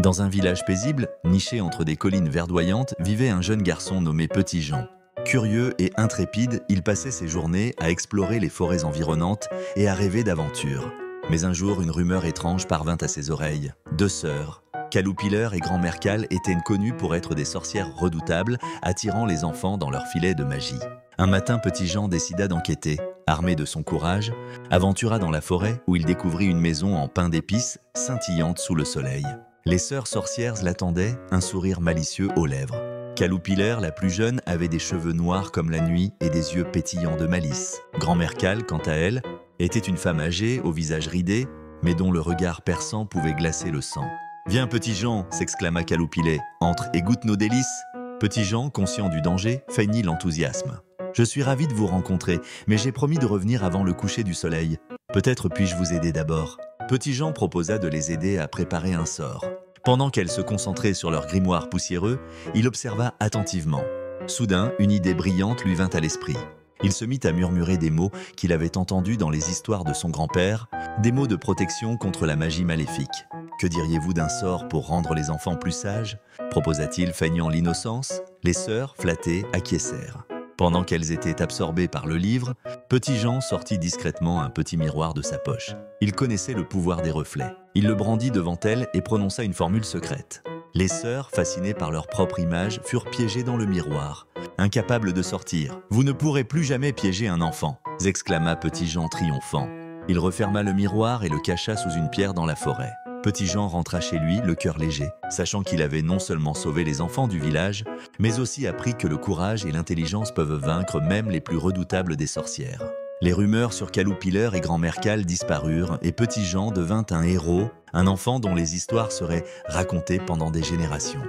Dans un village paisible, niché entre des collines verdoyantes, vivait un jeune garçon nommé Petit Jean. Curieux et intrépide, il passait ses journées à explorer les forêts environnantes et à rêver d'aventures. Mais un jour, une rumeur étrange parvint à ses oreilles. Deux sœurs, Caloupileur et Grand-Mère Cal, étaient connues pour être des sorcières redoutables, attirant les enfants dans leur filet de magie. Un matin, Petit Jean décida d'enquêter. Armé de son courage, aventura dans la forêt où il découvrit une maison en pain d'épices, scintillante sous le soleil. Les sœurs sorcières l'attendaient, un sourire malicieux aux lèvres. Caloupileur, la plus jeune, avait des cheveux noirs comme la nuit et des yeux pétillants de malice. Grand-Mère Cal, quant à elle, était une femme âgée, au visage ridé, mais dont le regard perçant pouvait glacer le sang. « Viens, Petit Jean !» s'exclama Caloupileur. « Entre et goûte nos délices !» Petit Jean, conscient du danger, feignit l'enthousiasme. « Je suis ravi de vous rencontrer, mais j'ai promis de revenir avant le coucher du soleil. Peut-être puis-je vous aider d'abord ?» Petit Jean proposa de les aider à préparer un sort. Pendant qu'elles se concentraient sur leur grimoire poussiéreux, il observa attentivement. Soudain, une idée brillante lui vint à l'esprit. Il se mit à murmurer des mots qu'il avait entendus dans les histoires de son grand-père, des mots de protection contre la magie maléfique. « Que diriez-vous d'un sort pour rendre les enfants plus sages ?» proposa-t-il, feignant l'innocence. Les sœurs, flattées, acquiescèrent. Pendant qu'elles étaient absorbées par le livre, Petit Jean sortit discrètement un petit miroir de sa poche. Il connaissait le pouvoir des reflets. Il le brandit devant elles et prononça une formule secrète. Les sœurs, fascinées par leur propre image, furent piégées dans le miroir, incapables de sortir. « Vous ne pourrez plus jamais piéger un enfant !» exclama Petit Jean triomphant. Il referma le miroir et le cacha sous une pierre dans la forêt. Petit Jean rentra chez lui, le cœur léger, sachant qu'il avait non seulement sauvé les enfants du village, mais aussi appris que le courage et l'intelligence peuvent vaincre même les plus redoutables des sorcières. Les rumeurs sur Caloupileur et Grand-Mère Cal disparurent et Petit Jean devint un héros, un enfant dont les histoires seraient racontées pendant des générations.